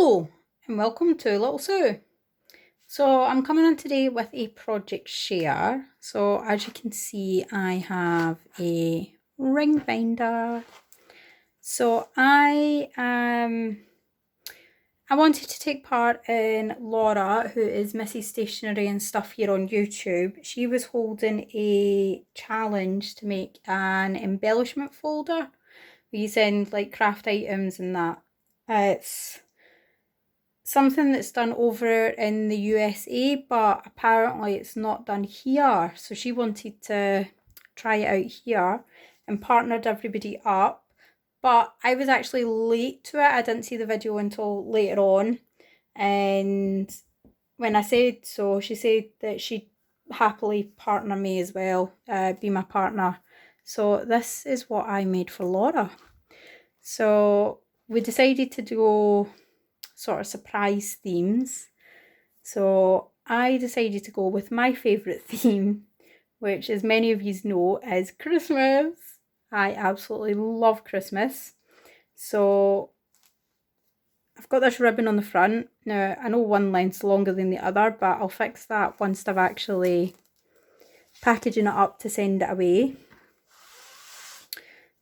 Hello and welcome to Little Sue. So I'm coming on today with a project share. So as you can see, I have a ring binder. So I wanted to take part in Laura, who is Mrs. Stationery and Stuff here on YouTube. She was holding a challenge to make an embellishment folder. We send like craft items and that. It's something that's done over in the USA, but apparently it's not done here. So she wanted to try it out here and partnered everybody up. But I was actually late to it. I didn't see the video until later on. And when I said so, she said that she'd happily partner me as well, be my partner. So this is what I made for Laura. So we decided to do sort of surprise themes. So I decided to go with my favourite theme, which as many of you know is Christmas. I absolutely love Christmas. So I've got this ribbon on the front. Now I know one length's longer than the other, but I'll fix that once I've actually packaging it up to send it away.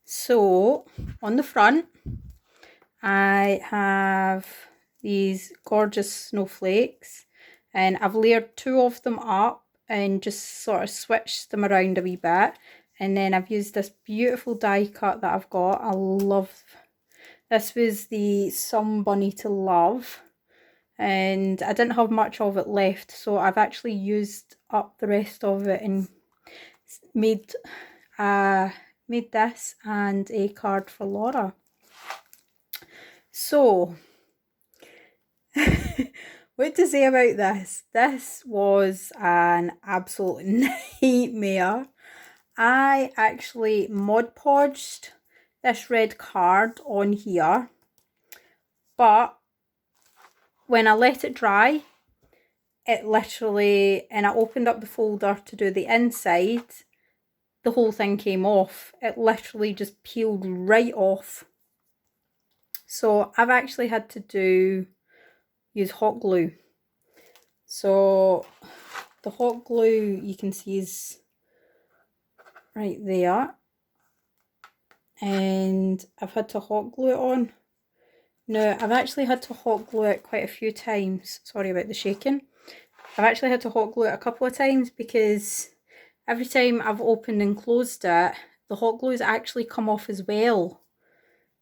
So on the front I have these gorgeous snowflakes and I've layered two of them up and just sort of switched them around a wee bit, and then I've used this beautiful die cut that I've got. I love this. Was the Some Bunny to Love, and I didn't have much of it left, so I've actually used up the rest of it and made this and a card for Laura. So what to say about this? This was an absolute nightmare. I actually Mod Podged this red card on here, but when I let it dry, it literally, and I opened up the folder to do the inside, the whole thing came off. It literally just peeled right off. So I've actually had to use hot glue. So the hot glue you can see is right there, and I've had to hot glue it on. Now I've actually had to hot glue it quite a few times. Sorry about the shaking. I've actually had to hot glue it a couple of times because every time I've opened and closed it, the hot glue's actually come off as well.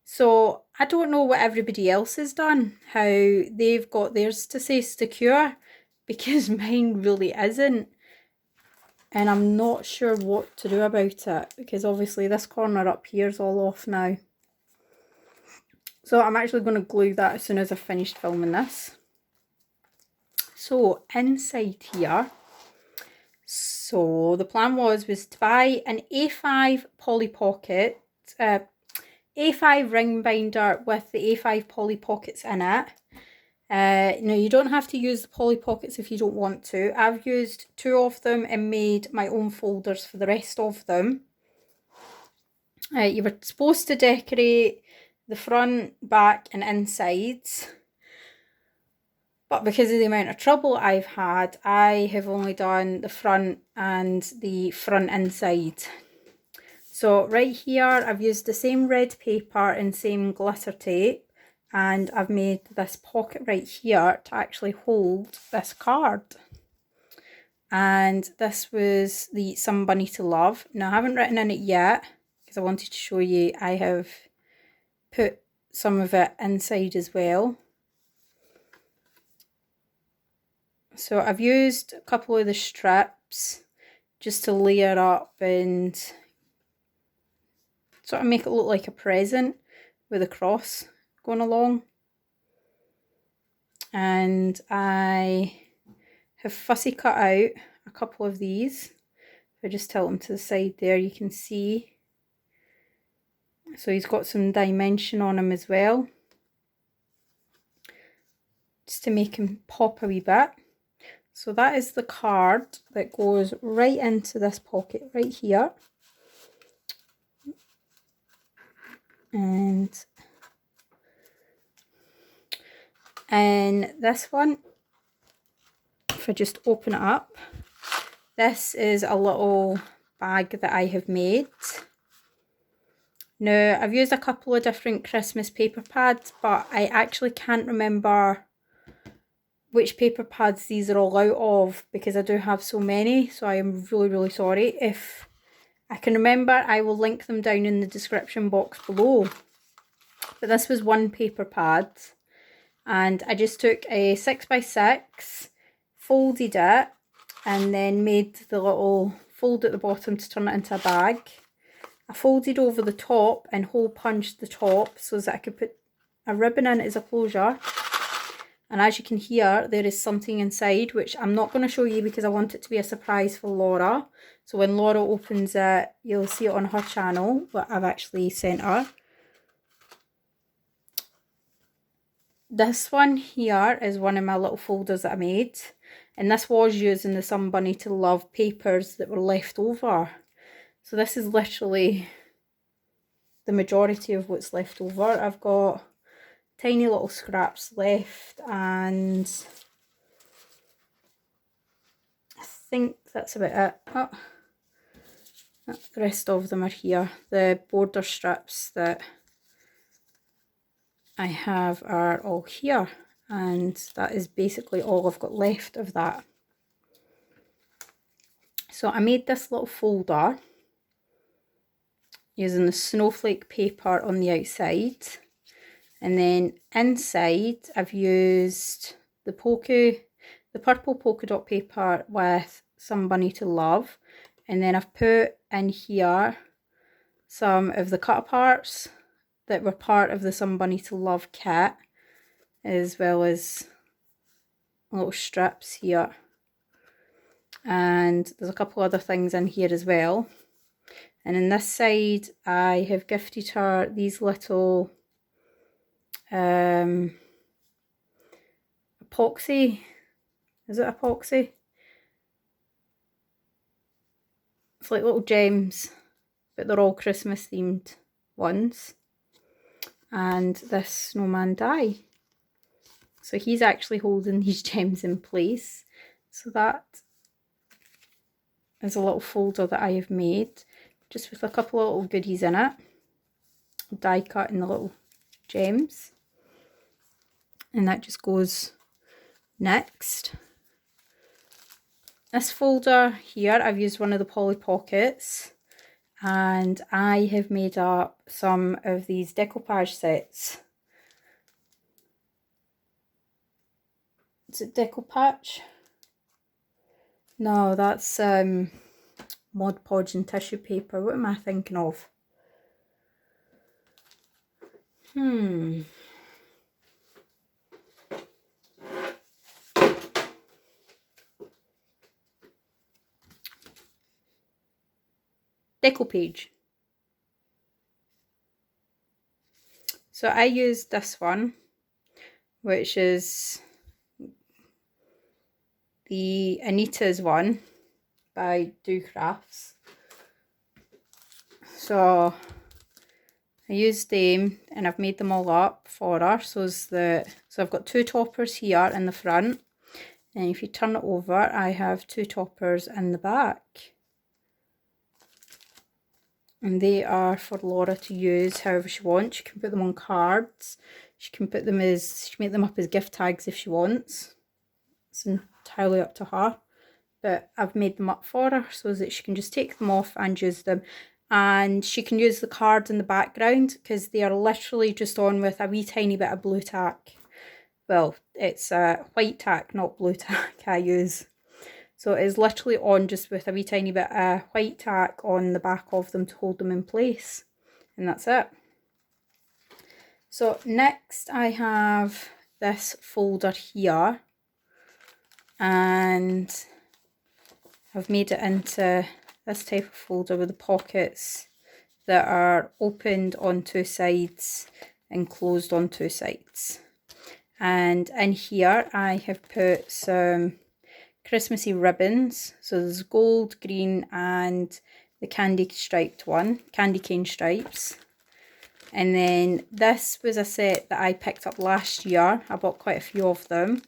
So I don't know what everybody else has done, how they've got theirs to say secure, because mine really isn't. And I'm not sure what to do about it, because obviously this corner up here is all off now. So I'm actually going to glue that as soon as I've finished filming this. So inside here, so the plan was to buy an A5 Polly Pocket, A5 ring binder with the A5 Polly Pockets in it. Now you don't have to use the Polly Pockets if you don't want to. I've used two of them and made my own folders for the rest of them. You were supposed to decorate the front, back and insides, but because of the amount of trouble I've had, I have only done the front and the front inside. So right here I've used the same red paper and same glitter tape, and I've made this pocket right here to actually hold this card. And this was the Some Bunny to Love. Now I haven't written in it yet because I wanted to show you I have put some of it inside as well. So I've used a couple of the strips just to layer up and sort of make it look like a present with a cross going along. And I have fussy cut out a couple of these. If I just tilt them to the side there, you can see. So he's got some dimension on him as well, just to make him pop a wee bit. So that is the card that goes right into this pocket right here. And And this one, if I just open it up, this is a little bag that I have made. Now, I've used a couple of different Christmas paper pads, but I actually can't remember which paper pads these are all out of because I do have so many, so I am really, really sorry. If I can remember, I will link them down in the description box below. But this was one paper pad, and I just took a 6x6, folded it, and then made the little fold at the bottom to turn it into a bag. I folded over the top and hole punched the top so that I could put a ribbon in as a closure. And as you can hear, there is something inside, which I'm not going to show you because I want it to be a surprise for Laura. So when Laura opens it, you'll see it on her channel, what I've actually sent her. This one here is one of my little folders that I made. And this was using the Some Bunny to Love papers that were left over. So this is literally the majority of what's left over. I've got tiny little scraps left, and I think that's about it. Oh, the rest of them are here. The border strips that I have are all here, and that is basically all I've got left of that. So I made this little folder using the snowflake paper on the outside. And then inside, I've used the purple polka dot paper with Some Bunny to Love. And then I've put in here some of the cut aparts that were part of the Some Bunny to Love kit, as well as little strips here. And there's a couple other things in here as well. And in this side, I have gifted her these little epoxy, is it epoxy? It's like little gems, but they're all Christmas themed ones. And this snowman die. So he's actually holding these gems in place. So that is a little folder that I have made, just with a couple of little goodies in it. Die cut in the little gems. And that just goes next. This folder here, I've used one of the Polly Pockets, and I have made up some of these decoupage sets. Is it decoupage? No, that's Mod Podge and tissue paper. What am I thinking of? Decoupage. So I used this one, which is the Anita's one by Do Crafts. So I used them and I've made them all up for her. So I've got two toppers here in the front, and if you turn it over, I have two toppers in the back. And they are for Laura to use however she wants. She can put them on cards. She can make them up as gift tags if she wants. It's entirely up to her. But I've made them up for her so that she can just take them off and use them. And she can use the card in the background because they are literally just on with a wee tiny bit of blue tack. Well, it's white tack, not blue tack I use. So it is literally on just with a wee tiny bit of white tack on the back of them to hold them in place. And that's it. So next I have this folder here. And I've made it into this type of folder with the pockets that are opened on two sides and closed on two sides. And in here I have put some Christmassy ribbons. So there's gold, green and the candy cane stripes. And then this was a set that I picked up last year. I bought quite a few of them.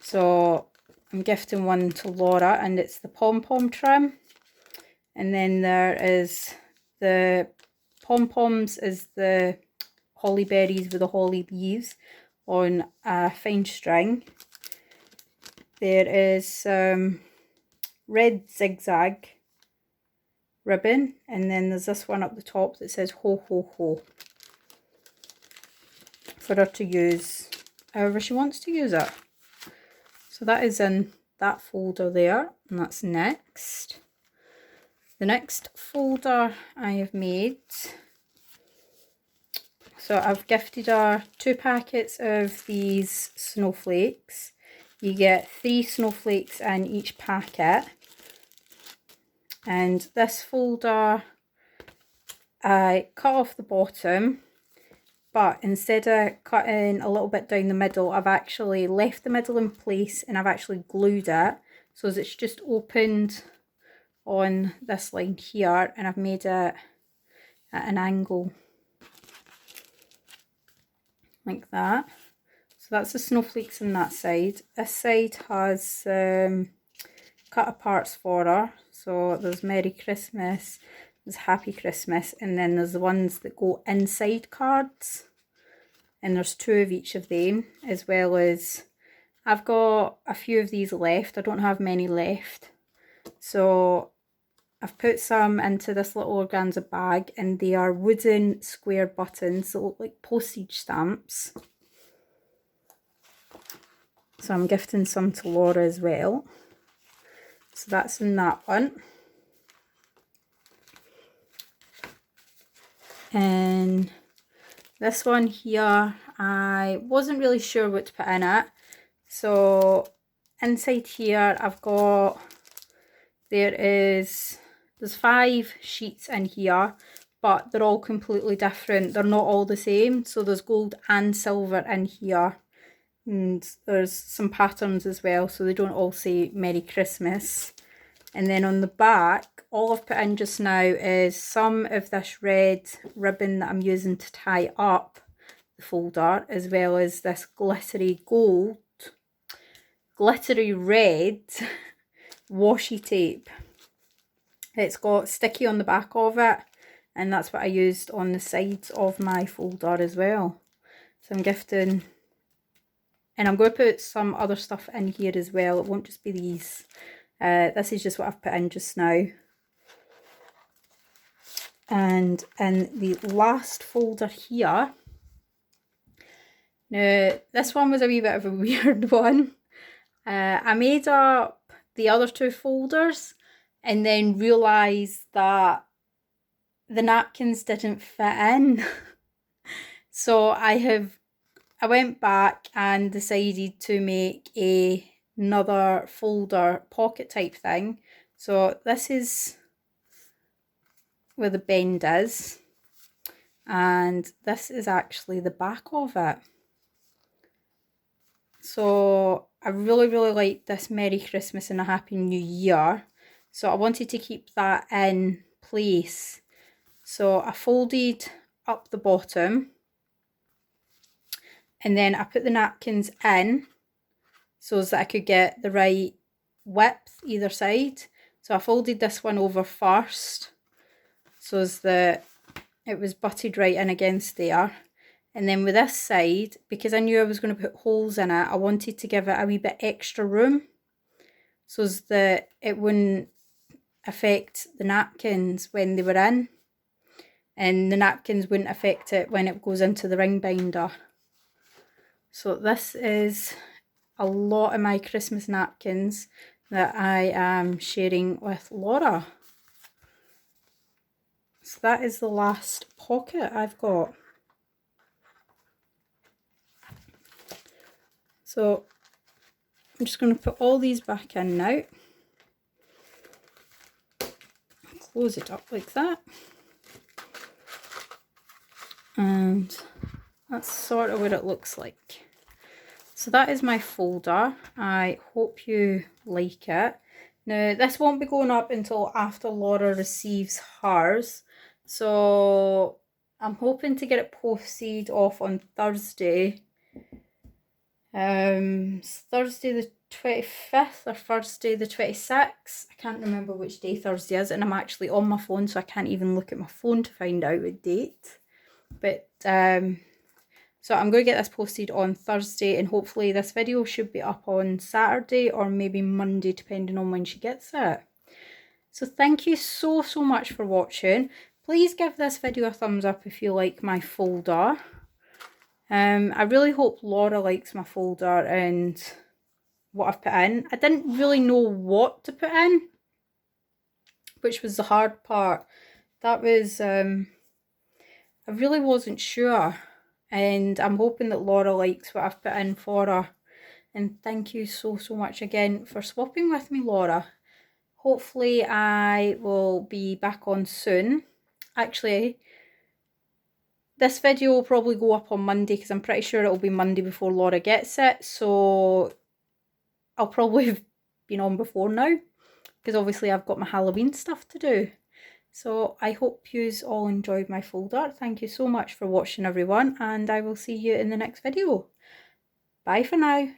So I'm gifting one to Laura, and it's the pom-pom trim. And then there is the pom-poms is the holly berries with the holly leaves on a fine string. There is red zigzag ribbon, and then there's this one up the top that says ho ho ho, for her to use however she wants to use it. So that is in that folder there, and that's next. The next folder I have made, so I've gifted her 2 packets of these snowflakes. You get 3 snowflakes in each packet. And this folder, I cut off the bottom, but instead of cutting a little bit down the middle, I've actually left the middle in place and I've actually glued it. So as it's just opened on this line here, and I've made it at an angle like that. So that's the snowflakes on that side. This side has cut aparts for her. So there's Merry Christmas, there's Happy Christmas, and then there's the ones that go inside cards. And there's 2 of each of them, as well as I've got a few of these left. I don't have many left. So I've put some into this little organza bag, and they are wooden square buttons that look like postage stamps. So I'm gifting some to Laura as well. So that's in that one. And this one here, I wasn't really sure what to put in it. So inside here I've got, there's 5 sheets in here, but they're all completely different. They're not all the same. So there's gold and silver in here. And there's some patterns as well, so they don't all say Merry Christmas. And then on the back, all I've put in just now is some of this red ribbon that I'm using to tie up the folder, as well as this glittery red washi tape. It's got sticky on the back of it, and that's what I used on the sides of my folder as well. So I'm gifting. And I'm going to put some other stuff in here as well. It won't just be these. This is just what I've put in just now. And in the last folder here, now this one was a wee bit of a weird one. I made up the other 2 folders and then realised that the napkins didn't fit in. So I went back and decided to make another folder pocket type thing. So this is where the bend is, and this is actually the back of it. So I really like this Merry Christmas and a Happy New Year, so I wanted to keep that in place. So I folded up the bottom, and then I put the napkins in so that I could get the right width either side. So I folded this one over first so as that it was butted right in against there. And then with this side, because I knew I was going to put holes in it, I wanted to give it a wee bit extra room so as that it wouldn't affect the napkins when they were in, and the napkins wouldn't affect it when it goes into the ring binder. So this is a lot of my Christmas napkins that I am sharing with Laura. So that is the last pocket I've got. So I'm just going to put all these back in now. Close it up like that. And that's sort of what it looks like. So that is my folder. I hope you like it. Now this won't be going up until after Laura receives hers. So I'm hoping to get it posted off on Thursday. It's Thursday the 25th or Thursday the 26th. I can't remember which day Thursday is, and I'm actually on my phone, so I can't even look at my phone to find out what date. But so I'm going to get this posted on Thursday, and hopefully this video should be up on Saturday or maybe Monday, depending on when she gets it. So thank you so much for watching. Please give this video a thumbs up if you like my folder. I really hope Laura likes my folder and what I've put in. I didn't really know what to put in, which was the hard part. That was, I really wasn't sure. And I'm hoping that Laura likes what I've put in for her. And thank you so much again for swapping with me, Laura. Hopefully I will be back on soon. Actually, this video will probably go up on Monday because I'm pretty sure it'll be Monday before Laura gets it. So I'll probably have been on before now because obviously I've got my Halloween stuff to do. So I hope you all enjoyed my folder. Thank you so much for watching, everyone, and I will see you in the next video. Bye for now.